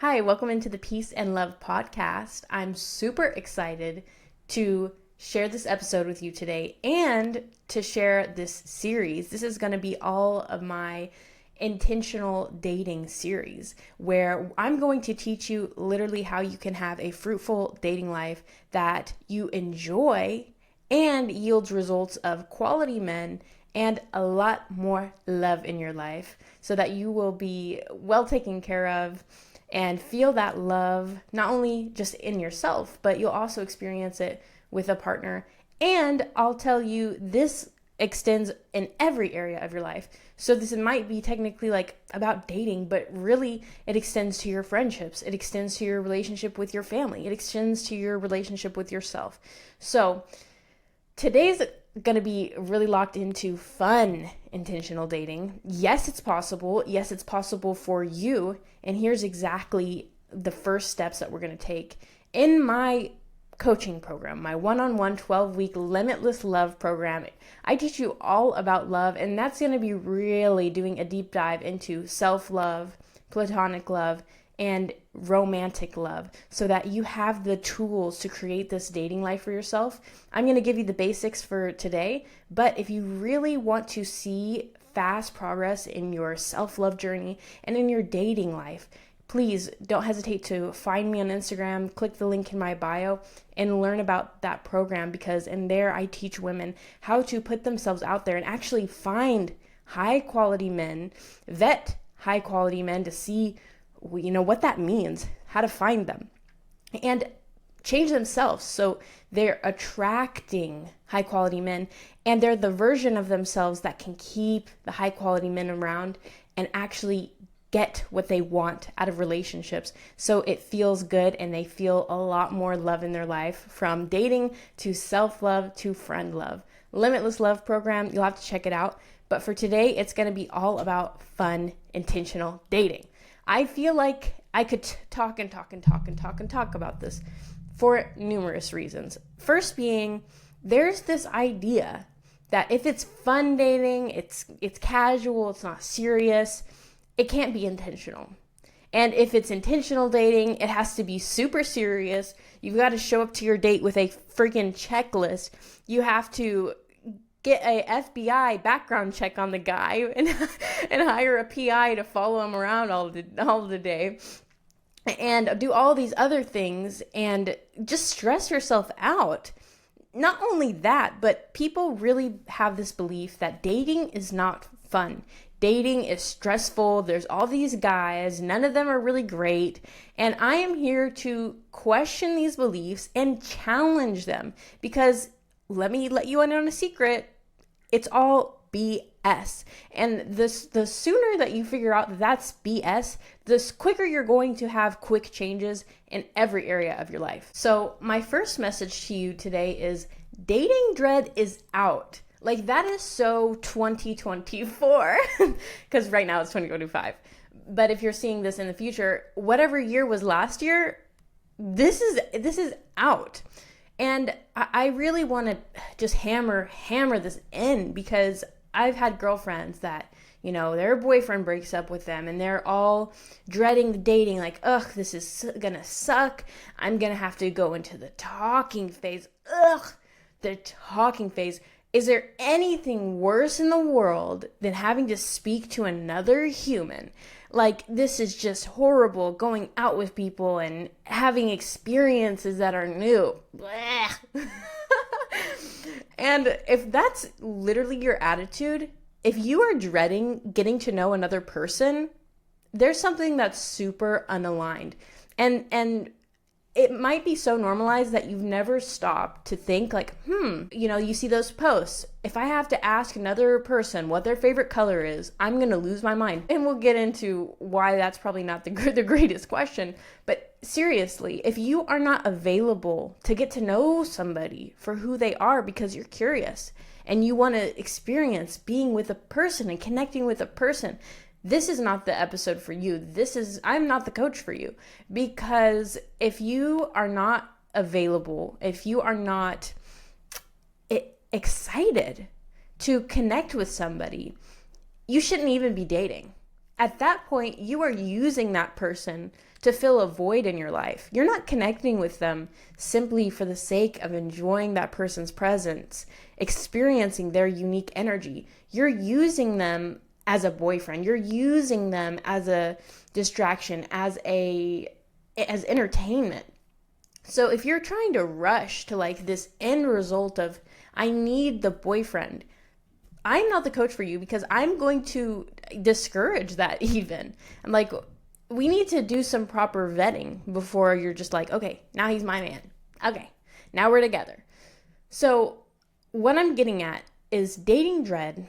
Hi, welcome into the Peace and Love podcast. I'm super excited to share this episode with you today and to share this series. This is going to be all of my intentional dating series where I'm going to teach you literally how you can have a fruitful dating life that you enjoy and yields results of quality men and a lot more love in your life so that you will be well taken care of and feel that love not only just in yourself, but you'll also experience it with a partner. And I'll tell you, this extends in every area of your life. So this might be technically like about dating, but really it extends to your friendships. It extends to your relationship with your family. It extends to your relationship with yourself. So today's going to be really locked into fun intentional dating. Yes, it's possible. Yes, it's possible for you. And here's exactly the first steps that we're going to take. In my coaching program, my one-on-one 12-week limitless love program, I teach you all about love, and that's going to be really doing a deep dive into self-love, platonic love, and romantic love so that you have the tools to create this dating life for yourself. I'm going to give you the basics for today, but if you really want to see fast progress in your self-love journey and in your dating life, please don't hesitate to find me on Instagram, click the link in my bio, and learn about that program, because in there I teach women how to put themselves out there and actually find high quality men, vet high quality men to see what that means, how to find them, and change themselves so they're attracting high quality men and they're the version of themselves that can keep the high quality men around and actually get what they want out of relationships so it feels good and they feel a lot more love in their life, from dating to self-love to friend love. Limitless Love program, you'll have to check it out. But for today, it's going to be all about fun, intentional dating. I feel like I could talk about this for numerous reasons. First being, there's this idea that if it's fun dating, it's casual, it's not serious, it can't be intentional. And if it's intentional dating, it has to be super serious. You've got to show up to your date with a freaking checklist. You have to get a FBI background check on the guy and hire a PI to follow him around all the day and do all these other things and just stress yourself out. Not only that, but people really have this belief that dating is not fun. Dating is stressful. There's all these guys. None of them are really great. And I am here to question these beliefs and challenge them, because let me let you in on a secret. It's all BS. And the sooner that you figure out that that's BS, the quicker you're going to have quick changes in every area of your life. So my first message to you today is dating dread is out. Like, that is so 2024, because right now it's 2025. But if you're seeing this in the future, whatever year was last year, this is out. And I really want to just hammer this in, because I've had girlfriends that, their boyfriend breaks up with them and they're all dreading the dating, like, ugh, this is gonna suck. I'm gonna have to go into the talking phase. Ugh, the talking phase. Is there anything worse in the world than having to speak to another human? Like, this is just horrible, going out with people and having experiences that are new. And if that's literally your attitude, if you are dreading getting to know another person, there's something that's super unaligned. And it might be so normalized that you've never stopped to think like, you see those posts. If I have to ask another person what their favorite color is, I'm going to lose my mind. And we'll get into why that's probably not the greatest question. But seriously, if you are not available to get to know somebody for who they are because you're curious and you want to experience being with a person and connecting with a person, this is not the episode for you. I'm not the coach for you, because if you are not available, if you are not excited to connect with somebody, you shouldn't even be dating. At that point, you are using that person to fill a void in your life. You're not connecting with them simply for the sake of enjoying that person's presence, experiencing their unique energy. You're using them as a boyfriend. You're using them as a distraction, as entertainment. So if you're trying to rush to like this end result of, I need the boyfriend, I'm not the coach for you, because I'm going to discourage that even. I'm like, we need to do some proper vetting before you're just like, okay, now he's my man. Okay, now we're together. So what I'm getting at is dating dread,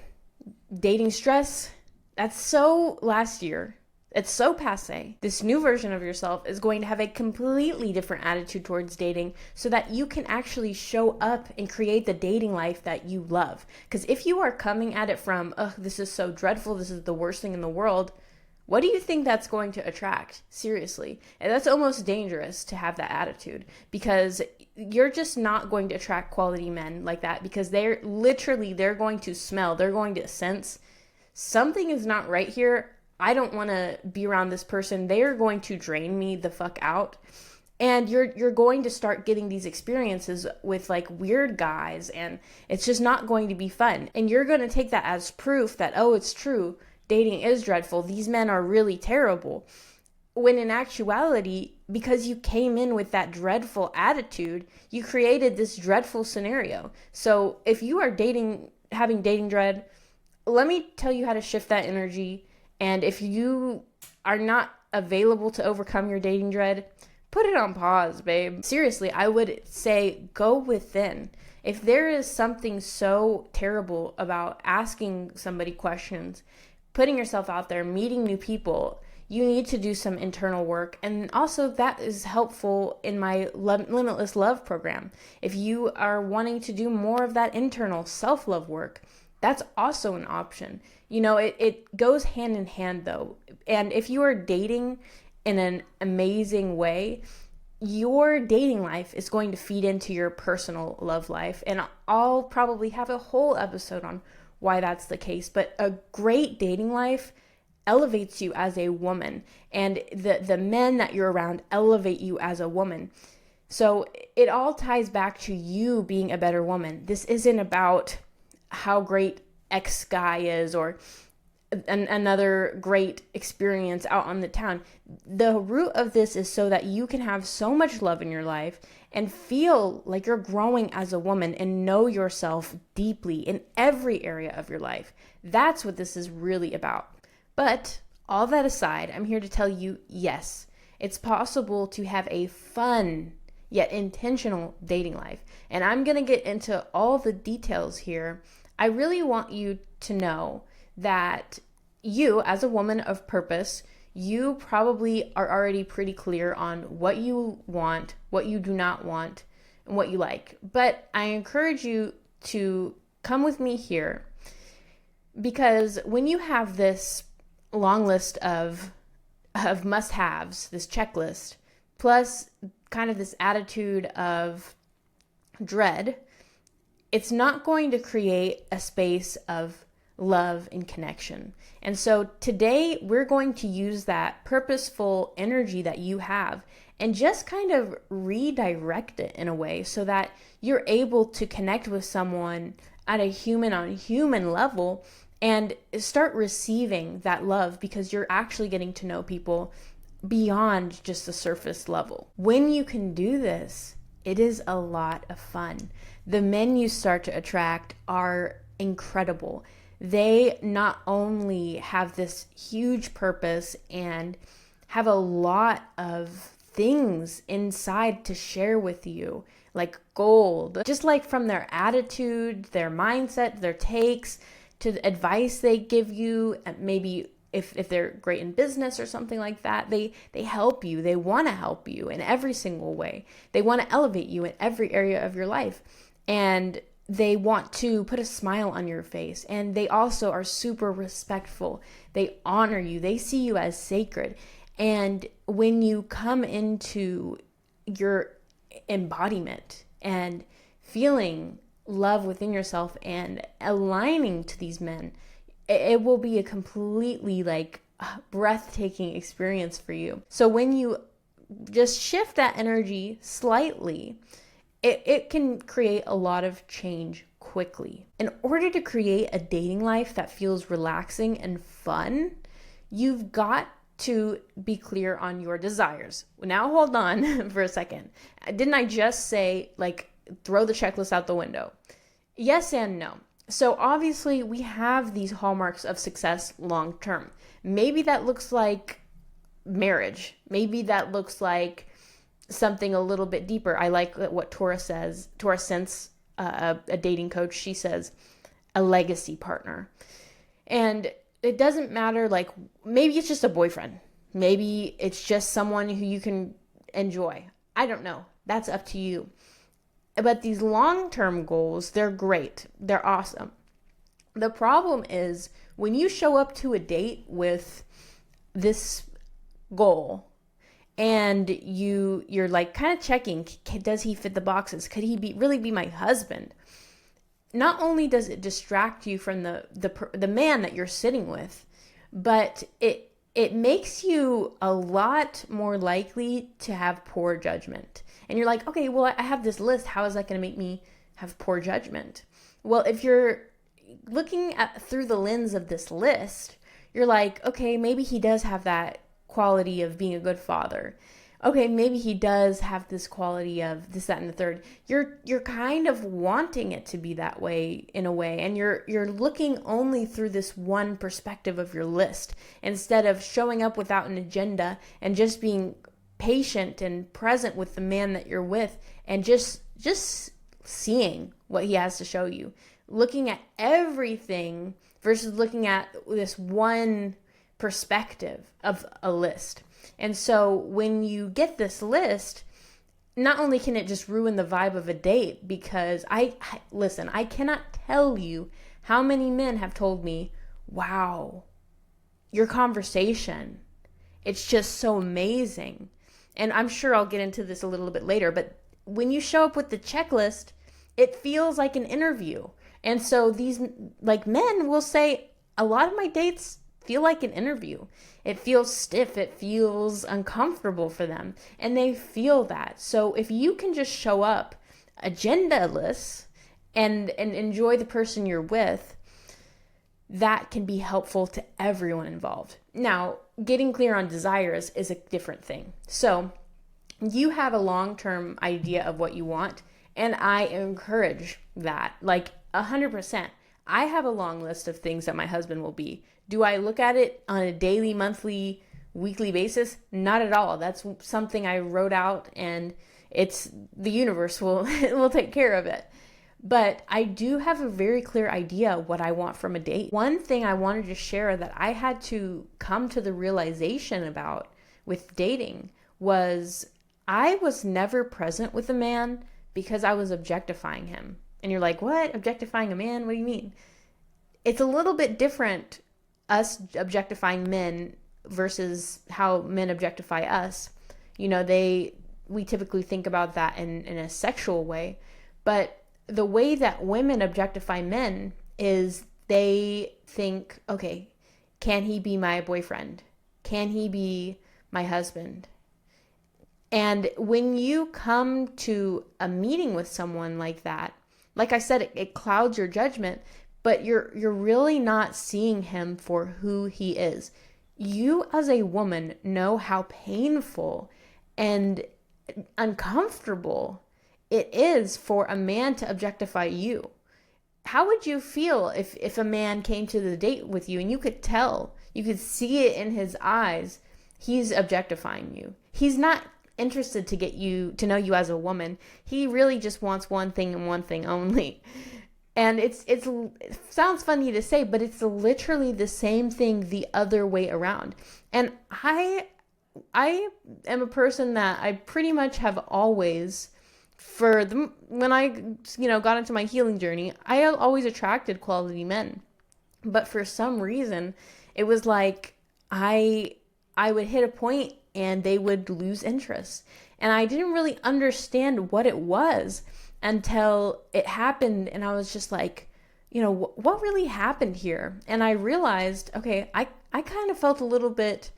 dating stress. That's so last year. It's so passé. This new version of yourself is going to have a completely different attitude towards dating so that you can actually show up and create the dating life that you love. Because if you are coming at it from, oh, this is so dreadful, this is the worst thing in the world, what do you think that's going to attract? Seriously. And that's almost dangerous to have that attitude, because you're just not going to attract quality men like that, because they're going to smell, they're going to sense something is not right here. I don't want to be around this person. They are going to drain me the fuck out. And you're going to start getting these experiences with like weird guys, and it's just not going to be fun. And you're going to take that as proof that, oh, it's true. Dating is dreadful. These men are really terrible. When in actuality, because you came in with that dreadful attitude, you created this dreadful scenario. So if you are having dating dread, let me tell you how to shift that energy. And if you are not available to overcome your dating dread, put it on pause, babe. Seriously, I would say go within. If there is something so terrible about asking somebody questions, putting yourself out there, meeting new people, you need to do some internal work. And also that is helpful in my Limitless Love program. If you are wanting to do more of that internal self-love work, that's also an option. You know, it goes hand in hand though. And if you are dating in an amazing way, your dating life is going to feed into your personal love life. And I'll probably have a whole episode on why that's the case. But a great dating life elevates you as a woman. And the men that you're around elevate you as a woman. So it all ties back to you being a better woman. This isn't about how great X guy is or another great experience out on the town. The root of this is so that you can have so much love in your life and feel like you're growing as a woman and know yourself deeply in every area of your life. That's what this is really about. But all that aside, I'm here to tell you, yes, it's possible to have a fun yet intentional dating life. And I'm going to get into all the details here. I really want you to know that you, as a woman of purpose, you probably are already pretty clear on what you want, what you do not want, and what you like. But I encourage you to come with me here, because when you have this long list of must-haves, this checklist, plus kind of this attitude of dread, it's not going to create a space of love and connection. And so today we're going to use that purposeful energy that you have and just kind of redirect it in a way so that you're able to connect with someone at a human on human level and start receiving that love, because you're actually getting to know people beyond just the surface level. When you can do this, it is a lot of fun. The men you start to attract are incredible. They not only have this huge purpose and have a lot of things inside to share with you, like gold, just like from their attitude, their mindset, their takes, to the advice they give you. Maybe if they're great in business or something like that, they help you. They want to help you in every single way. They want to elevate you in every area of your life. And they want to put a smile on your face. And they also are super respectful. They honor you. They see you as sacred. And when you come into your embodiment and feeling love within yourself and aligning to these men, it will be a completely like breathtaking experience for you. So when you just shift that energy slightly, it can create a lot of change quickly. In order to create a dating life that feels relaxing and fun, you've got to be clear on your desires. Now hold on for a second. Didn't I just say, like, throw the checklist out the window? Yes and no. So obviously we have these hallmarks of success long term. Maybe that looks like marriage. Maybe that looks like something a little bit deeper. I like what Tora says. Tora Sense, a dating coach, she says a legacy partner. And it doesn't matter, like, maybe it's just a boyfriend. Maybe it's just someone who you can enjoy. I don't know. That's up to you. But these long-term goals, they're great. They're awesome. The problem is when you show up to a date with this goal and you're like kind of checking, does he fit the boxes? Could he really be my husband? Not only does it distract you from the man that you're sitting with, but it makes you a lot more likely to have poor judgment. And you're like, okay, well, I have this list. How is that going to make me have poor judgment? Well, if you're looking at through the lens of this list, you're like, okay, maybe he does have that quality of being a good father. Okay, maybe he does have this quality of this, that, and the third. You're kind of wanting it to be that way in a way, and you're looking only through this one perspective of your list instead of showing up without an agenda and just being patient and present with the man that you're with and just seeing what he has to show you. Looking at everything versus looking at this one perspective of a list. And so when you get this list, not only can it just ruin the vibe of a date, because listen, I cannot tell you how many men have told me, wow, your conversation, it's just so amazing. And I'm sure I'll get into this a little bit later, but when you show up with the checklist, it feels like an interview. And so these, like, men will say, a lot of my dates feel like an interview. It feels stiff. It feels uncomfortable for them. And they feel that. So if you can just show up agendaless and enjoy the person you're with, that can be helpful to everyone involved. Now, getting clear on desires is a different thing. So you have a long-term idea of what you want, and I encourage that, like 100%. I have a long list of things that my husband will be. Do I look at it on a daily, monthly, weekly basis? Not at all. That's something I wrote out, and it's the universe will take care of it. But I do have a very clear idea of what I want from a date. One thing I wanted to share that I had to come to the realization about with dating was I was never present with a man because I was objectifying him. And you're like, what? Objectifying a man? What do you mean? It's a little bit different, us objectifying men versus how men objectify us. You know, we typically think about that in a sexual way. But the way that women objectify men is they think, okay, can he be my boyfriend? Can he be my husband? And when you come to a meeting with someone like that, like I said, it clouds your judgment, but you're really not seeing him for who he is. You as a woman know how painful and uncomfortable it is for a man to objectify you. How would you feel if a man came to the date with you and you could tell, you could see it in his eyes, he's objectifying you. He's not interested to get you to know you as a woman. He really just wants one thing and one thing only. And it sounds funny to say, but it's literally the same thing the other way around. And I am a person that I pretty much have always, when I got into my healing journey, I always attracted quality men. But for some reason, it was like I would hit a point and they would lose interest. And I didn't really understand what it was until it happened. And I was just like, what really happened here? And I realized, okay, I kind of felt a little bit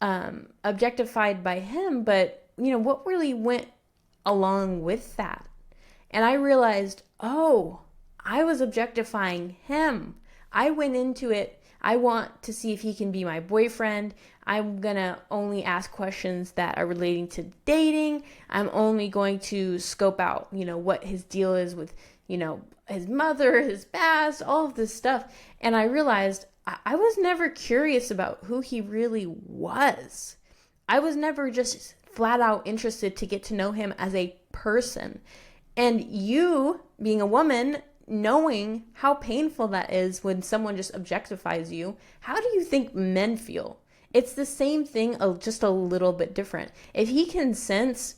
objectified by him, but what really went along with that? And I realized, oh, I was objectifying him. I went into it, I want to see if he can be my boyfriend. I'm gonna only ask questions that are relating to dating. I'm only going to scope out, what his deal is with, his mother, his past, all of this stuff. And I realized I was never curious about who he really was. I was never just flat out interested to get to know him as a person. And you, being a woman, knowing how painful that is when someone just objectifies you, how do you think men feel? It's the same thing, just a little bit different. If he can sense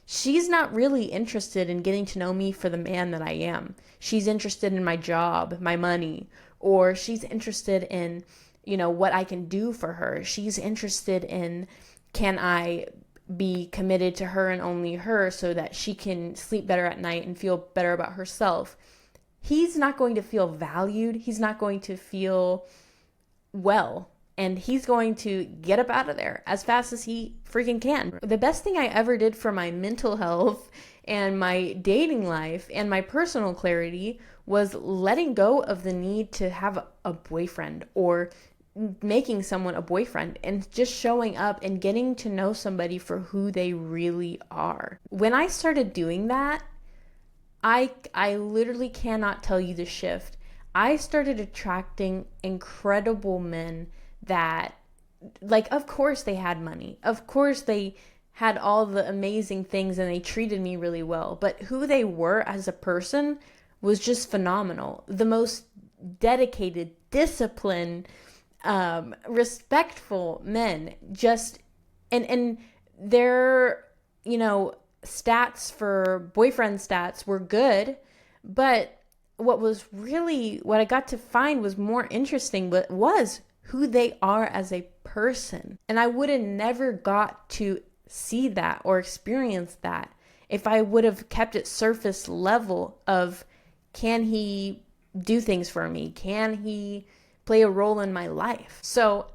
she's not really interested in getting to know me for the man that I am. She's interested in my job, my money, or she's interested in, what I can do for her. She's interested in, can I be committed to her and only her so that she can sleep better at night and feel better about herself. He's not going to feel valued. He's not going to feel well. And he's going to get up out of there as fast as he freaking can. The best thing I ever did for my mental health and my dating life and my personal clarity was letting go of the need to have a boyfriend or making someone a boyfriend and just showing up and getting to know somebody for who they really are. When I started doing that, I literally cannot tell you the shift. I started attracting incredible men that, of course they had money. Of course they had all the amazing things and they treated me really well. But who they were as a person was just phenomenal. The most dedicated, disciplined, respectful men. Just, and their, stats for boyfriend stats were good, but what I got to find was more interesting was who they are as a person. And I would have never got to see that or experience that if I would have kept it surface level of, can he do things for me? Can he play a role in my life? So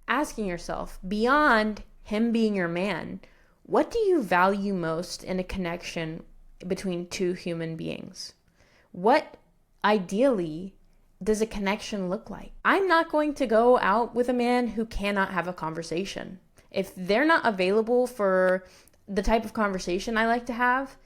asking yourself, beyond him being your man, what do you value most in a connection between two human beings? What ideally does a connection look like? I'm not going to go out with a man who cannot have a conversation. If they're not available for the type of conversation I like to have,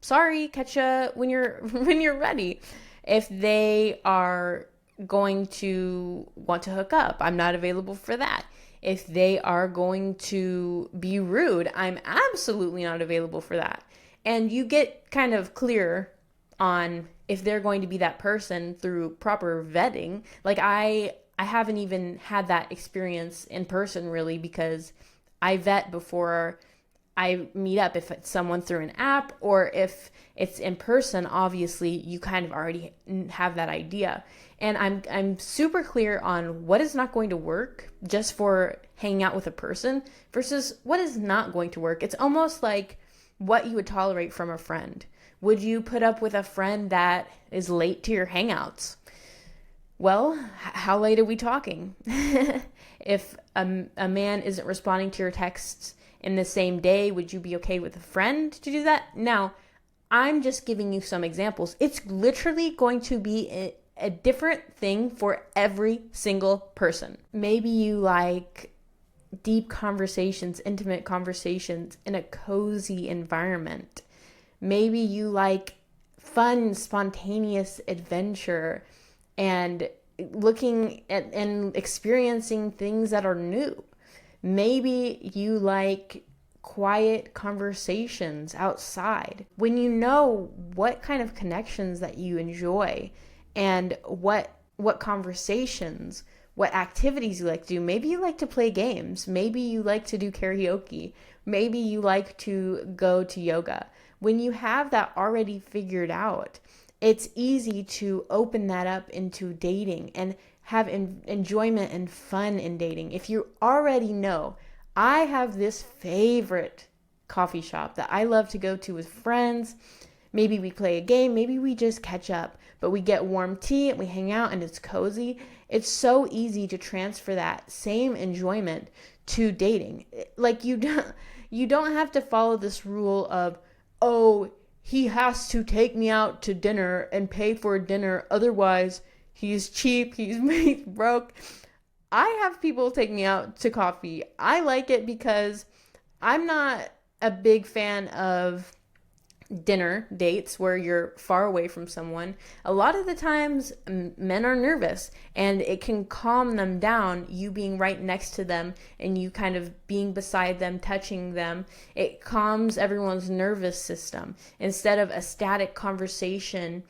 sorry, catch ya when you're ready. If they are going to want to hook up, I'm not available for that. If they are going to be rude, I'm absolutely not available for that. And you get kind of clear on if they're going to be that person through proper vetting. I haven't even had that experience in person really, because I vet before I meet up. If it's someone through an app or if it's in person, obviously you kind of already have that idea. And I'm super clear on what is not going to work just for hanging out with a person versus what is not going to work. It's almost like what you would tolerate from a friend. Would you put up with a friend that is late to your hangouts? Well, how late are we talking? If a man isn't responding to your texts in the same day, would you be okay with a friend to do that? Now, I'm just giving you some examples. It's literally going to be a different thing for every single person. Maybe you like deep conversations, intimate conversations in a cozy environment. Maybe you like fun, spontaneous adventure and looking at and experiencing things that are new. Maybe you like quiet conversations outside. When you know what kind of connections that you enjoy and what conversations, what activities you like to do. Maybe you like to play games. Maybe you like to do karaoke. Maybe you like to go to yoga. When you have that already figured out, it's easy to open that up into dating and have enjoyment and fun in dating. If you already know, I have this favorite coffee shop that I love to go to with friends. Maybe we play a game, maybe we just catch up, but we get warm tea and we hang out and it's cozy. It's so easy to transfer that same enjoyment to dating. Like you don't have to follow this rule of, oh, he has to take me out to dinner and pay for dinner, otherwise he's cheap, he's broke. I have people take me out to coffee. I like it because I'm not a big fan of dinner dates where you're far away from someone. A lot of the times men are nervous, and it can calm them down, you being right next to them and you kind of being beside them, touching them. It calms everyone's nervous system. Instead of a static conversation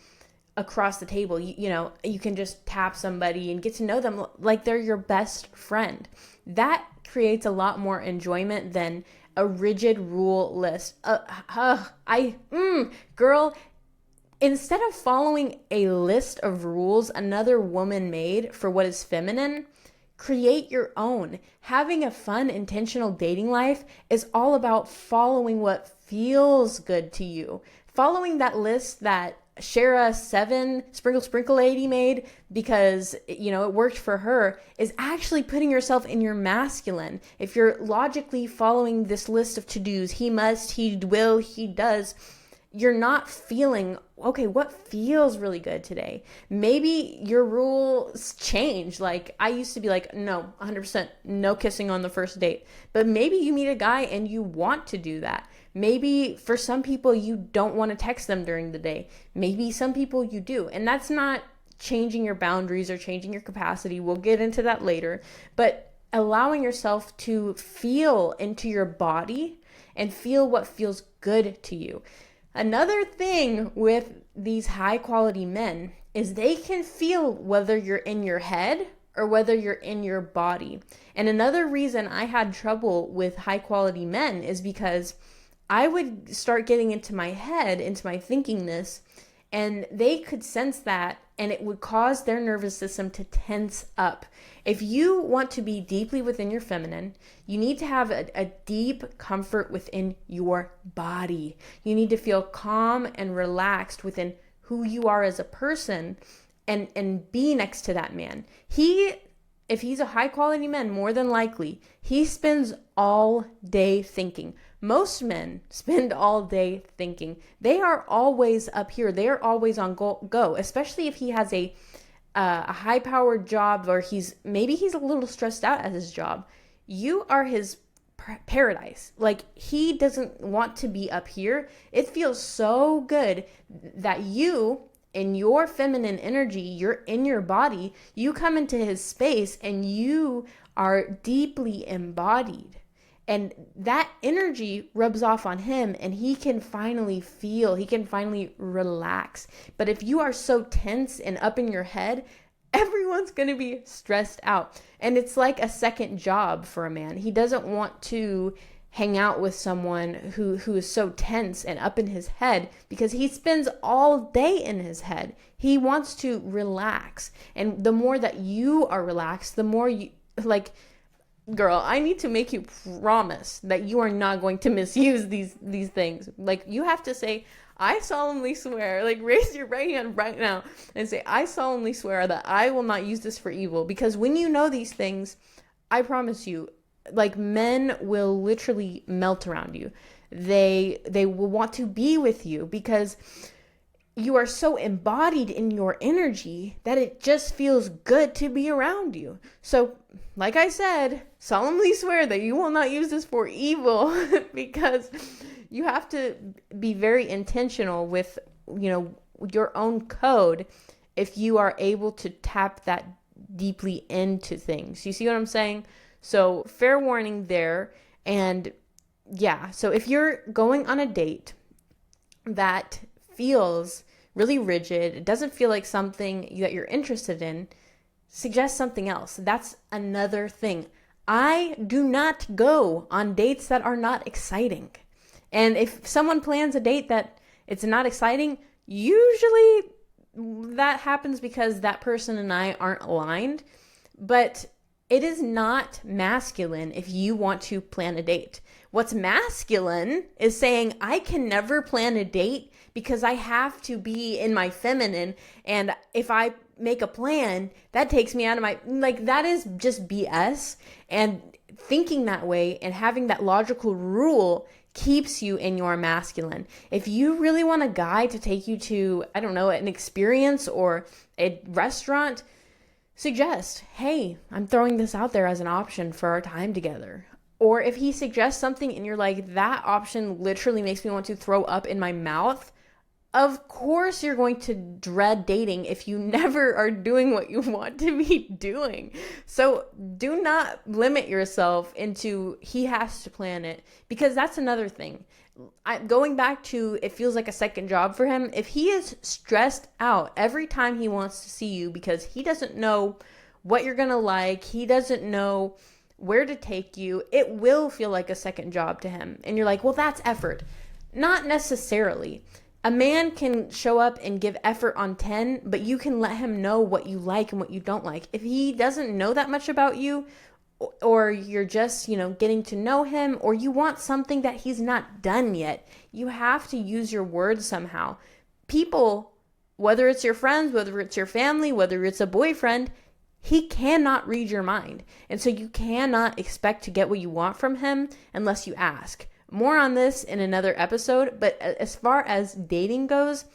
across the table, you can just tap somebody and get to know them like they're your best friend. That creates a lot more enjoyment than a rigid rule list. Girl, instead of following a list of rules another woman made for what is feminine, create your own. Having a fun, intentional dating life is all about following what feels good to you. Following that list that Shara 7 Sprinkle Lady made because it worked for her is actually putting yourself in your masculine. If you're logically following this list of to-dos, he must, he will, he does, you're not feeling, okay, what feels really good today? Maybe your rules change. Like I used to be like, no, 100% no kissing on the first date. But maybe you meet a guy and you want to do that. Maybe for some people you don't want to text them during the day. Maybe some people you do. And that's not changing your boundaries or changing your capacity. We'll get into that later. But allowing yourself to feel into your body and feel what feels good to you. Another thing with these high quality men is they can feel whether you're in your head or whether you're in your body. And another reason I had trouble with high quality men is because I would start getting into my head, into my thinkingness, and they could sense that, and it would cause their nervous system to tense up. If you want to be deeply within your feminine, you need to have a deep comfort within your body. You need to feel calm and relaxed within who you are as a person and be next to that man. If he's a high quality man, more than likely, he spends all day thinking. Most men spend all day thinking. They are always up here. They are always on go, especially if he has a high-powered job or maybe he's a little stressed out at his job. You are his paradise. Like, he doesn't want to be up here. It feels so good that you, in your feminine energy, you're in your body, you come into his space and you are deeply embodied. And that energy rubs off on him and he can finally feel, he can finally relax. But if you are so tense and up in your head, everyone's going to be stressed out. And it's like a second job for a man. He doesn't want to hang out with someone who is so tense and up in his head because he spends all day in his head. He wants to relax. And the more that you are relaxed, the more you, like, girl, I need to make you promise that you are not going to misuse these things. Like, you have to say, I solemnly swear, like, raise your right hand right now and say, I solemnly swear that I will not use this for evil. Because when you know these things, I promise you, like, men will literally melt around you. They will want to be with you because you are so embodied in your energy that it just feels good to be around you. So, like I said, solemnly swear that you will not use this for evil because you have to be very intentional with, your own code if you are able to tap that deeply into things. You see what I'm saying? So, fair warning there. And yeah, so if you're going on a date that feels really rigid, it doesn't feel like something that you're interested in, suggest something else. That's another thing. I do not go on dates that are not exciting. And if someone plans a date that it's not exciting, usually that happens because that person and I aren't aligned. But It is not masculine if you want to plan a date. What's masculine is saying, I can never plan a date because I have to be in my feminine. And if I make a plan, that takes me out of my, like, that is just BS. And thinking that way and having that logical rule keeps you in your masculine. If you really want a guy to take you to, I don't know, an experience or a restaurant, suggest, hey, I'm throwing this out there as an option for our time together. Or if he suggests something and you're like, that option literally makes me want to throw up in my mouth, of course you're going to dread dating if you never are doing what you want to be doing. So do not limit yourself into he has to plan it, because that's another thing. Going back to, it feels like a second job for him. If he is stressed out every time he wants to see you because he doesn't know what you're going to like, he doesn't know where to take you, it will feel like a second job to him. And you're like, well, that's effort. Not necessarily. A man can show up and give effort on 10, but you can let him know what you like and what you don't like. If he doesn't know that much about you, or you're just, getting to know him, or you want something that he's not done yet, you have to use your words somehow. People, whether it's your friends, whether it's your family, whether it's a boyfriend, he cannot read your mind. And so you cannot expect to get what you want from him unless you ask. More on this in another episode, but as far as dating goes,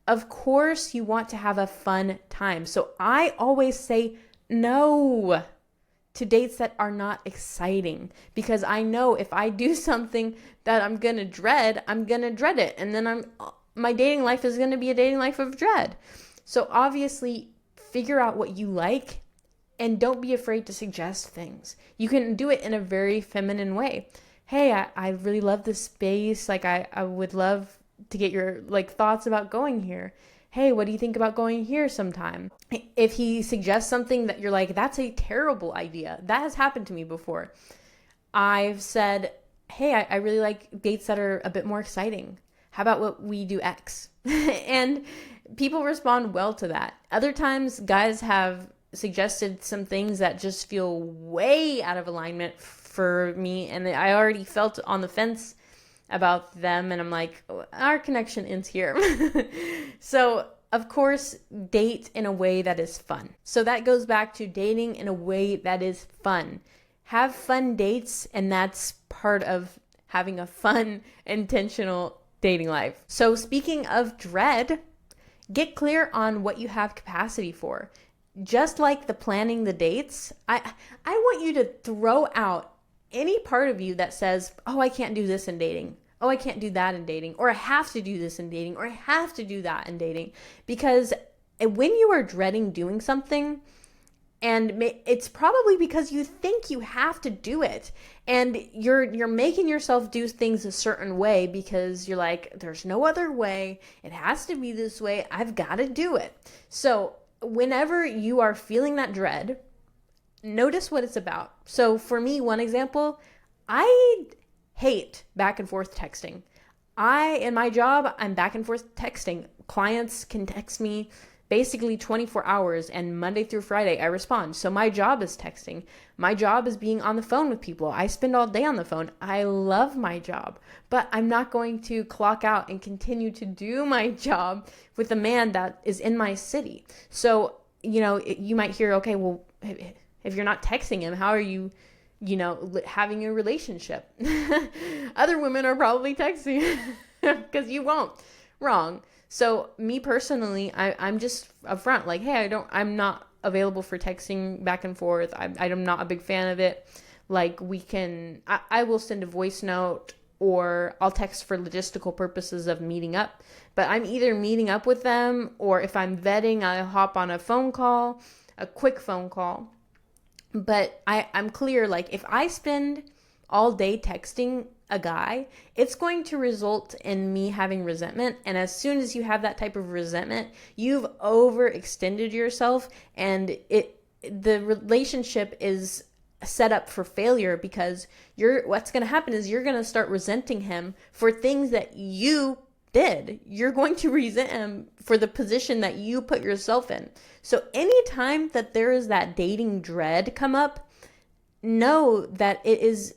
of course you want to have a fun time. So I always say no to dates that are not exciting, because I know if I do something that I'm going to dread it. And then my dating life is going to be a dating life of dread. So obviously figure out what you like and don't be afraid to suggest things. You can do it in a very feminine way. Hey, I really love this space. Like I would love to get your thoughts about going here. Hey, what do you think about going here sometime? If he suggests something that you're like, that's a terrible idea. That has happened to me before. I've said, hey, I really like dates that are a bit more exciting. How about what we do X? And people respond well to that. Other times, guys have suggested some things that just feel way out of alignment for me. And I already felt on the fence about them, and I'm like, our connection ends here. So of course, date in a way that is fun. So that goes back to dating in a way that is fun. Have fun dates, and that's part of having a fun, intentional dating life. So speaking of dread, get clear on what you have capacity for. Just like the planning the dates, I want you to throw out any part of you that says, oh, I can't do this in dating. Oh, I can't do that in dating. Or I have to do this in dating. Or I have to do that in dating. Because when you are dreading doing something, and it's probably because you think you have to do it, and you're making yourself do things a certain way because you're like, there's no other way. It has to be this way. I've got to do it. So whenever you are feeling that dread, notice what it's about. So for me, one example, I hate back and forth texting. In my job, I'm back and forth texting. Clients can text me basically 24 hours, and Monday through Friday I respond. So my job is texting. My job is being on the phone with people. I spend all day on the phone. I love my job, but I'm not going to clock out and continue to do my job with a man that is in my city. So, you might hear, okay, well, if you're not texting him, how are you, having a relationship? Other women are probably texting because you won't. Wrong. So me personally, I'm just upfront, like, hey, I'm not available for texting back and forth. I'm not a big fan of it. Like I will send a voice note, or I'll text for logistical purposes of meeting up. But I'm either meeting up with them, or if I'm vetting, I'll hop on a phone call, a quick phone call. But I'm clear, like if I spend all day texting a guy, it's going to result in me having resentment. And as soon as you have that type of resentment, you've overextended yourself, and the relationship is set up for failure, because what's going to happen is you're going to start resenting him for things that you did. You're going to resent him for the position that you put yourself in. So anytime that there is that dating dread come up, know that it is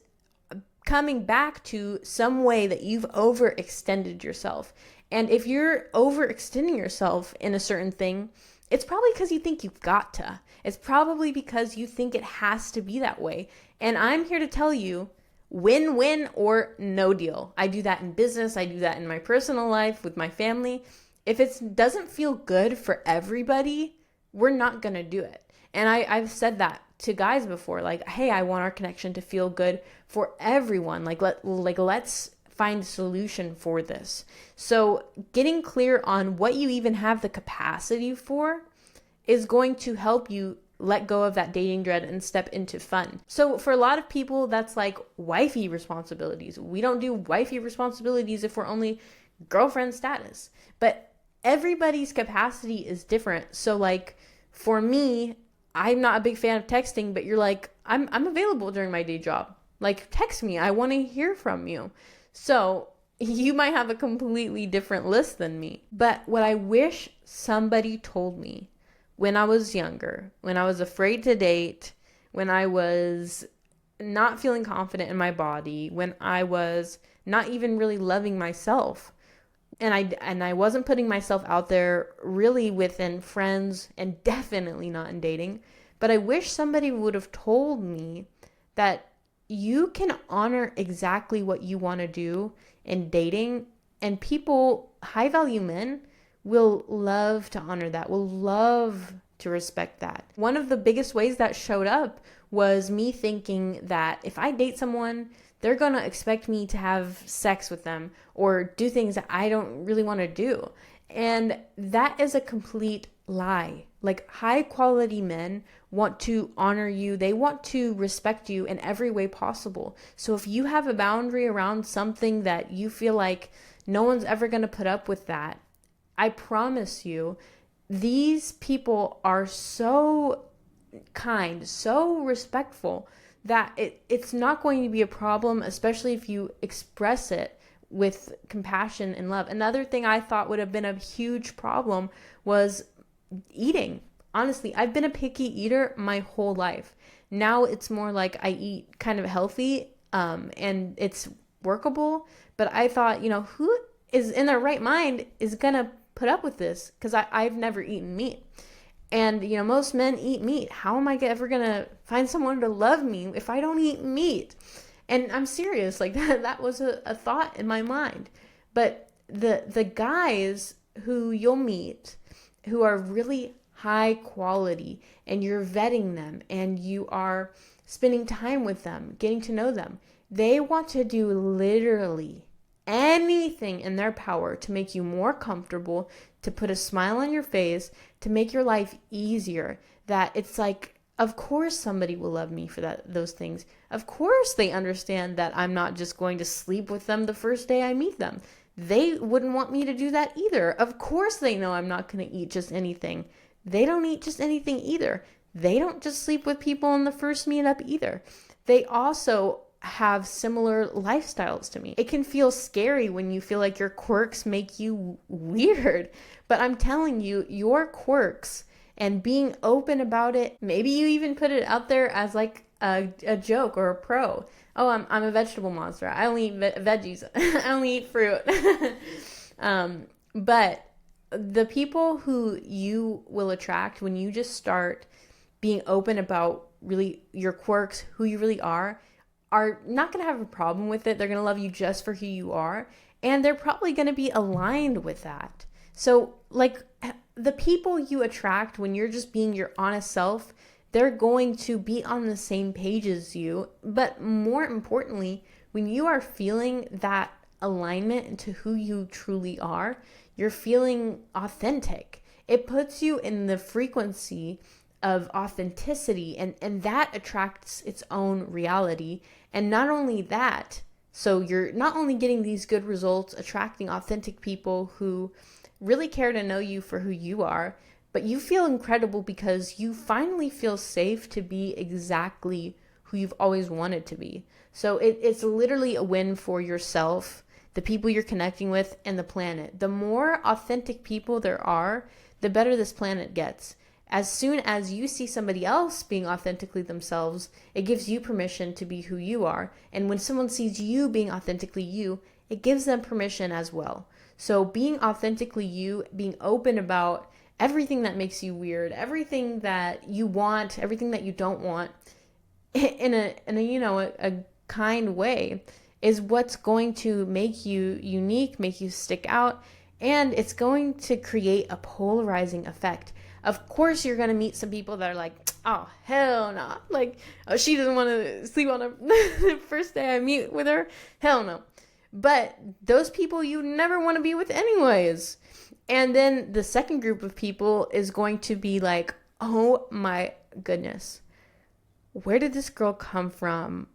coming back to some way that you've overextended yourself. And if you're overextending yourself in a certain thing, it's probably because you think you've got to. It's probably because you think it has to be that way. And I'm here to tell you, win-win or no deal. I do that in business. I do that in my personal life with my family. If it doesn't feel good for everybody, we're not going to do it. And I've said that to guys before, like, hey, I want our connection to feel good for everyone. Let's find a solution for this. So getting clear on what you even have the capacity for is going to help you let go of that dating dread and step into fun. So for a lot of people, that's like wifey responsibilities. We don't do wifey responsibilities if we're only girlfriend status. But everybody's capacity is different. So like for me, I'm not a big fan of texting, but you're like, I'm available during my day job. Like, text me. I want to hear from you. So you might have a completely different list than me. But what I wish somebody told me when I was younger, when I was afraid to date, when I was not feeling confident in my body, when I was not even really loving myself, and I wasn't putting myself out there really within friends and definitely not in dating, but I wish somebody would have told me that you can honor exactly what you want to do in dating, and people, high value men, will love to honor that, will love to respect that. One of the biggest ways that showed up was me thinking that if I date someone, they're going to expect me to have sex with them or do things that I don't really want to do. And that is a complete lie. Like, high quality men want to honor you. They want to respect you in every way possible. So if you have a boundary around something that you feel like no one's ever going to put up with that, I promise you, these people are so kind, so respectful, that it's not going to be a problem, especially if you express it with compassion and love. Another thing I thought would have been a huge problem was eating. Honestly, I've been a picky eater my whole life. Now it's more like I eat kind of healthy, and it's workable. But I thought, who is in their right mind is going to put up with this? Because I've never eaten meat. And, most men eat meat. How am I ever going to find someone to love me if I don't eat meat? And I'm serious. Like, that was a thought in my mind. But the guys who you'll meet who are really high quality, and you're vetting them and you are spending time with them, getting to know them, they want to do literally anything in their power to make you more comfortable, to put a smile on your face, to make your life easier. That it's like, of course somebody will love me for those things. Of course they understand that I'm not just going to sleep with them the first day I meet them. They wouldn't want me to do that either. Of course they know I'm not going to eat just anything. They don't eat just anything either. They don't just sleep with people in the first meetup either. They also have similar lifestyles to me. It can feel scary when you feel like your quirks make you weird, but I'm telling you, your quirks and being open about it, maybe you even put it out there as like a joke or a pro. Oh, I'm a vegetable monster. I only eat veggies. I only eat fruit. But the people who you will attract when you just start being open about really your quirks, who you really are not going to have a problem with it. They're going to love you just for who you are. And they're probably going to be aligned with that. So like the people you attract when you're just being your honest self, they're going to be on the same page as you. But more importantly, when you are feeling that alignment into who you truly are, you're feeling authentic. It puts you in the frequency of authenticity, and that attracts its own reality. And not only that, so you're not only getting these good results, attracting authentic people who really care to know you for who you are, but you feel incredible because you finally feel safe to be exactly who you've always wanted to be. So it's literally a win for yourself, the people you're connecting with, and the planet. The more authentic people there are, the better this planet gets. As soon as you see somebody else being authentically themselves, it gives you permission to be who you are. And when someone sees you being authentically you, it gives them permission as well. So being authentically you, being open about everything that makes you weird, everything that you want, everything that you don't want, in a kind way, is what's going to make you unique, make you stick out, and it's going to create a polarizing effect. Of course, you're going to meet some people that are like, oh, hell no. Like, oh, she doesn't want to sleep on the first day I meet with her. Hell no. But those people you never want to be with anyways. And then the second group of people is going to be like, oh my goodness, where did this girl come from?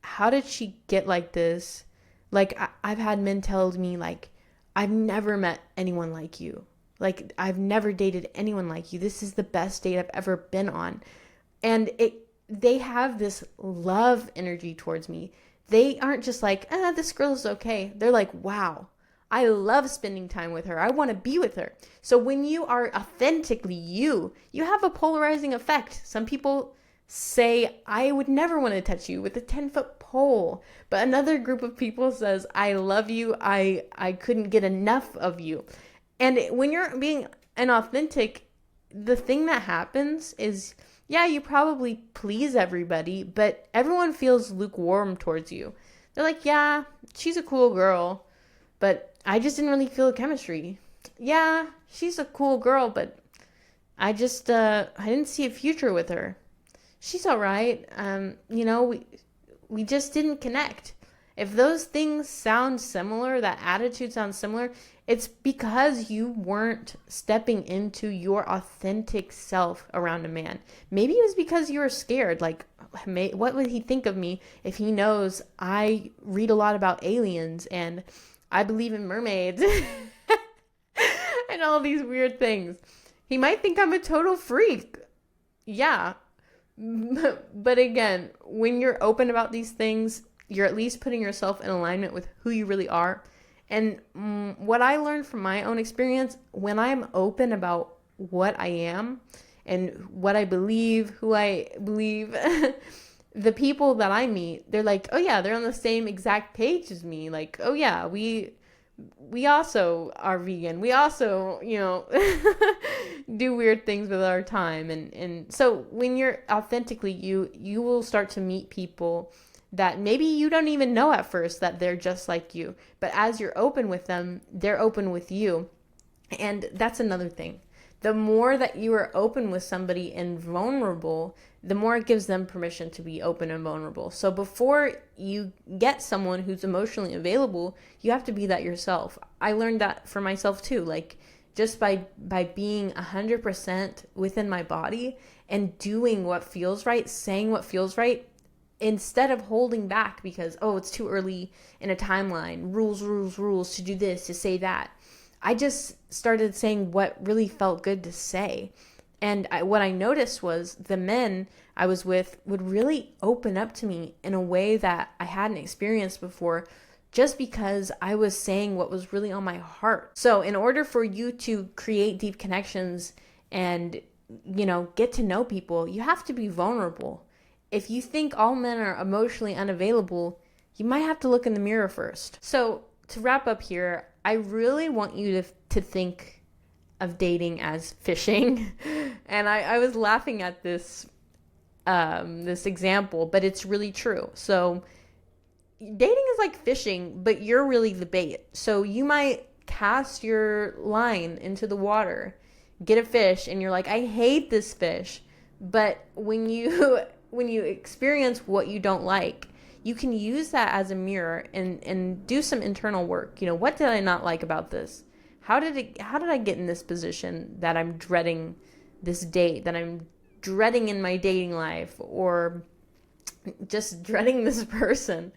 How did she get like this? Like, I've had men tell me, like, I've never met anyone like you. Like, I've never dated anyone like you. This is the best date I've ever been on. And they have this love energy towards me. They aren't just like, this girl is okay. They're like, wow, I love spending time with her. I want to be with her. So when you are authentically you have a polarizing effect. Some people say, I would never want to touch you with a 10-foot pole. But another group of people says, I love you. I couldn't get enough of you. And when you're being inauthentic, the thing that happens is, yeah, you probably please everybody, but everyone feels lukewarm towards you. They're like, yeah, she's a cool girl, but I just didn't really feel the chemistry. Yeah, she's a cool girl, but I just, I didn't see a future with her. She's all right. We just didn't connect. If those things sound similar, that attitude sounds similar, it's because you weren't stepping into your authentic self around a man. Maybe it was because you were scared. Like, what would he think of me if he knows I read a lot about aliens and I believe in mermaids and all these weird things? He might think I'm a total freak. Yeah. But again, when you're open about these things, you're at least putting yourself in alignment with who you really are. And what I learned from my own experience, when I'm open about what I am and what I believe, who I believe, the people that I meet, they're like, oh yeah, they're on the same exact page as me. Like, oh yeah, we also are vegan. We also, do weird things with our time. And so when you're authentically you will start to meet people that maybe you don't even know at first that they're just like you. But as you're open with them, they're open with you. And that's another thing. The more that you are open with somebody and vulnerable, the more it gives them permission to be open and vulnerable. So before you get someone who's emotionally available, you have to be that yourself. I learned that for myself too. Like, just by being 100% within my body and doing what feels right, saying what feels right, instead of holding back because, oh, it's too early in a timeline, rules to do this, to say that. I just started saying what really felt good to say. And what I noticed was the men I was with would really open up to me in a way that I hadn't experienced before, just because I was saying what was really on my heart. So in order for you to create deep connections and, get to know people, you have to be vulnerable. If you think all men are emotionally unavailable, you might have to look in the mirror first. So to wrap up here, I really want you to think of dating as fishing. And I was laughing at this example, but it's really true. So dating is like fishing, but you're really the bait. So you might cast your line into the water, get a fish, and you're like, I hate this fish. But when you experience what you don't like, you can use that as a mirror and do some internal work. What did I not like about this? How did I get in this position that I'm dreading this date, that I'm dreading in my dating life, or just dreading this person?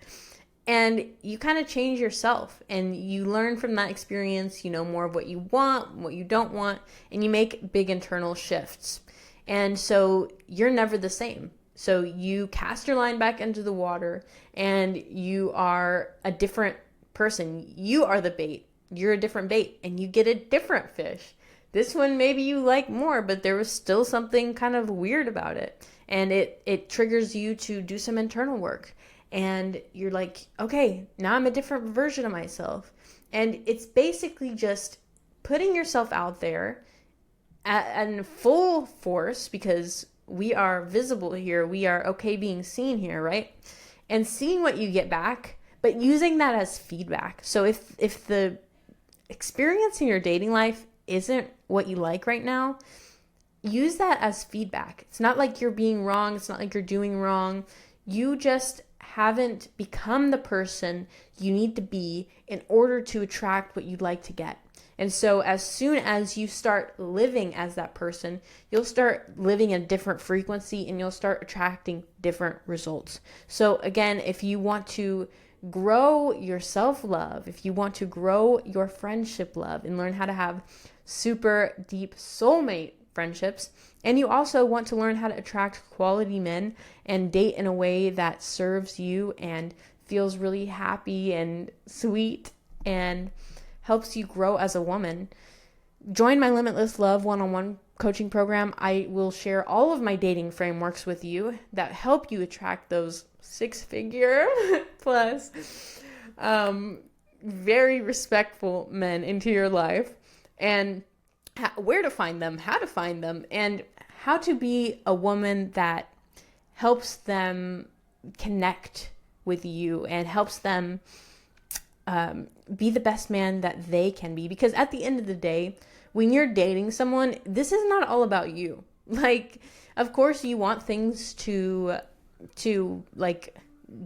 And you kind of change yourself and you learn from that experience, more of what you want, what you don't want, and you make big internal shifts. And so you're never the same. So you cast your line back into the water and you are a different person. You are the bait. You're a different bait and you get a different fish. This one maybe you like more, but there was still something kind of weird about it. And it triggers you to do some internal work. And you're like, okay, now I'm a different version of myself. And it's basically just putting yourself out there in full force, because we are visible here. We are okay being seen here, right? And seeing what you get back, but using that as feedback. So if the experience in your dating life isn't what you like right now, use that as feedback. It's not like you're being wrong. It's not like you're doing wrong. You just haven't become the person you need to be in order to attract what you'd like to get. And so as soon as you start living as that person, you'll start living a different frequency and you'll start attracting different results. So again, if you want to grow your self-love, if you want to grow your friendship love and learn how to have super deep soulmate friendships, and you also want to learn how to attract quality men and date in a way that serves you and feels really happy and sweet and helps you grow as a woman, join my Limitless Love one-on-one coaching program. I will share all of my dating frameworks with you that help you attract those six-figure plus very respectful men into your life, and where to find them, how to find them, and how to be a woman that helps them connect with you and helps them be the best man that they can be. Because at the end of the day, when you're dating someone, this is not all about you. Like, of course you want things to like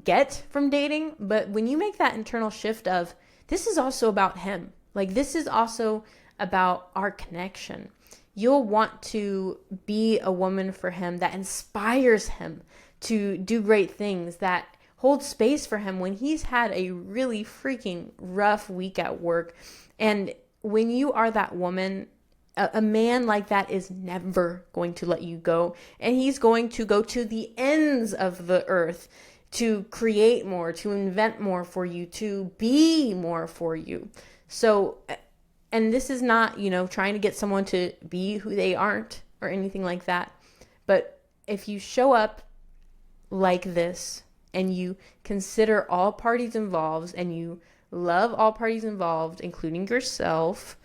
get from dating, but when you make that internal shift of, this is also about him, like this is also about our connection, you'll want to be a woman for him that inspires him to do great things, that hold space for him when he's had a really freaking rough week at work. And when you are that woman, a man like that is never going to let you go. And he's going to go to the ends of the earth to create more, to invent more for you, to be more for you. So, and this is not, trying to get someone to be who they aren't or anything like that. But if you show up like this, and you consider all parties involved, and you love all parties involved, including yourself,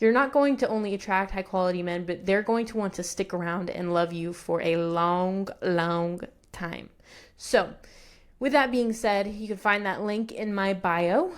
you're not going to only attract high quality men, but they're going to want to stick around and love you for a long, long time. So with that being said, you can find that link in my bio.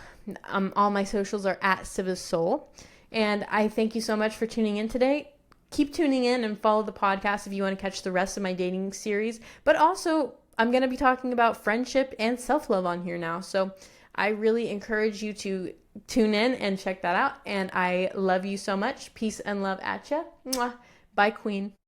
All my socials are at Siva Soul. And I thank you so much for tuning in today. Keep tuning in and follow the podcast if you want to catch the rest of my dating series. But also, I'm going to be talking about friendship and self-love on here now. So I really encourage you to tune in and check that out. And I love you so much. Peace and love at ya. Mwah. Bye, Queen.